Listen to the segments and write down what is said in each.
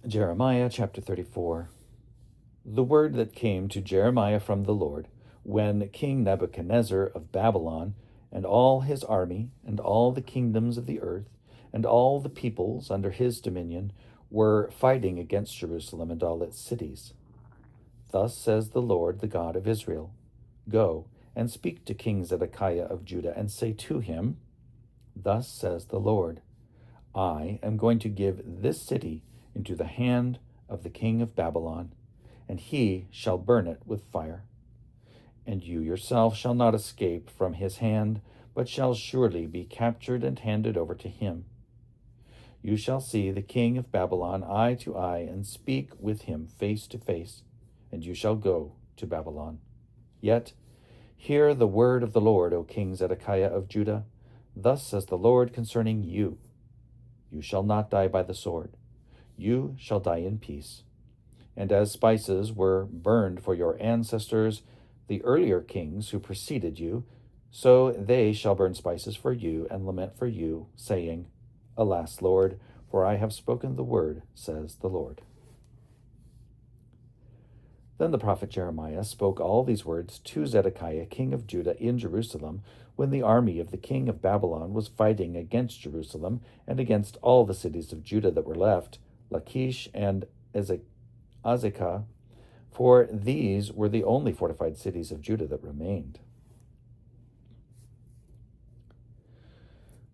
Jeremiah chapter 34. The word that came to Jeremiah from the Lord, when King Nebuchadnezzar of Babylon, and all his army, and all the kingdoms of the earth, and all the peoples under his dominion, were fighting against Jerusalem and all its cities. Thus says the Lord, the God of Israel: Go and speak to King Zedekiah of Judah, and say to him, Thus says the Lord, I am going to give this city into the hand of the king of Babylon, and he shall burn it with fire. And you yourself shall not escape from his hand, but shall surely be captured and handed over to him. You shall see the king of Babylon eye to eye, and speak with him face to face, and you shall go to Babylon. Yet hear the word of the Lord, O King Zedekiah of Judah. Thus says the Lord concerning you: You shall not die by the sword. You shall die in peace. And as spices were burned for your ancestors, the earlier kings who preceded you, so they shall burn spices for you and lament for you, saying, Alas, Lord, for I have spoken the word, says the Lord. Then the prophet Jeremiah spoke all these words to Zedekiah, king of Judah, in Jerusalem, when the army of the king of Babylon was fighting against Jerusalem and against all the cities of Judah that were left, Lachish and Azekah, for these were the only fortified cities of Judah that remained.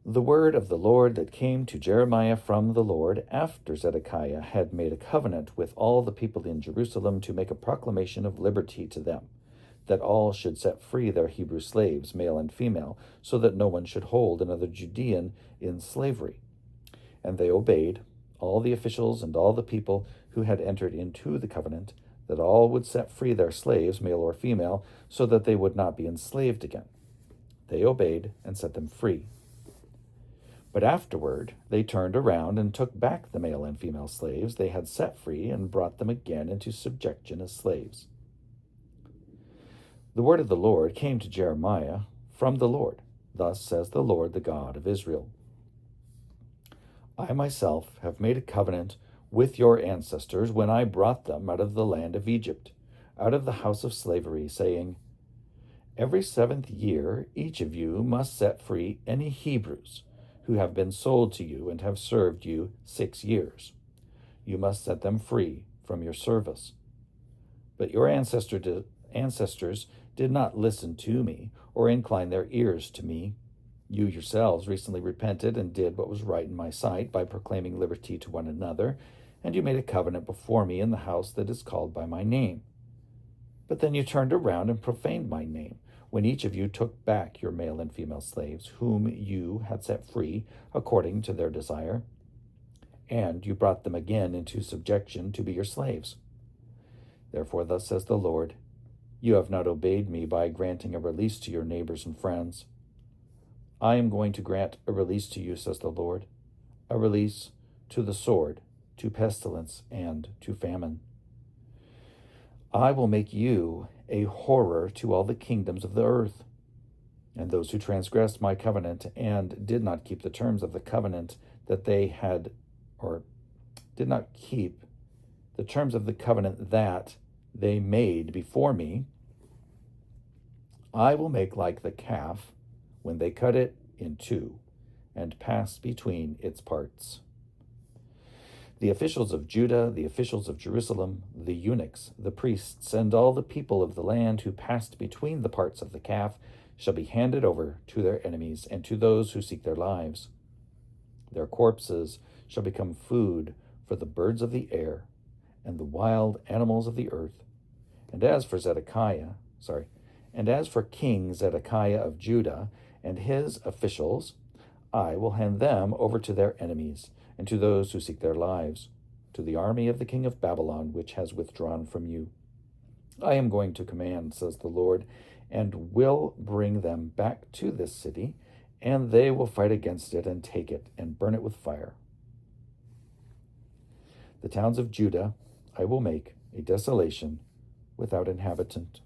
The word of the Lord that came to Jeremiah from the Lord after Zedekiah had made a covenant with all the people in Jerusalem to make a proclamation of liberty to them, that all should set free their Hebrew slaves, male and female, so that no one should hold another Judean in slavery. And they obeyed, all the officials and all the people who had entered into the covenant, that all would set free their slaves, male or female, so that they would not be enslaved again. They obeyed and set them free. But afterward they turned around and took back the male and female slaves they had set free and brought them again into subjection as slaves. The word of the Lord came to Jeremiah from the Lord. Thus says the Lord, the God of Israel: I myself have made a covenant with your ancestors when I brought them out of the land of Egypt, out of the house of slavery, saying, Every 7th year each of you must set free any Hebrews who have been sold to you and have served you 6 years. You must set them free from your service. But your ancestors did not listen to me or incline their ears to me. You yourselves recently repented and did what was right in my sight by proclaiming liberty to one another, and you made a covenant before me in the house that is called by my name. But then you turned around and profaned my name, when each of you took back your male and female slaves, whom you had set free according to their desire, and you brought them again into subjection to be your slaves. Therefore, thus says the Lord, you have not obeyed me by granting a release to your neighbors and friends. I am going to grant a release to you, says the Lord, a release to the sword, to pestilence, and to famine. I will make you a horror to all the kingdoms of the earth. And those who transgressed my covenant and did not keep the terms of the covenant that they had, or did not keep the terms of the covenant that they made before me, I will make like the calf when they cut it in two and passed between its parts. The officials of Judah, the officials of Jerusalem, the eunuchs, the priests, and all the people of the land who passed between the parts of the calf shall be handed over to their enemies and to those who seek their lives. Their corpses shall become food for the birds of the air and the wild animals of the earth. And as for King Zedekiah of Judah and his officials, I will hand them over to their enemies and to those who seek their lives, to the army of the king of Babylon, which has withdrawn from you. I am going to command, says the Lord, and will bring them back to this city, and they will fight against it and take it and burn it with fire. The towns of Judah I will make a desolation without inhabitant.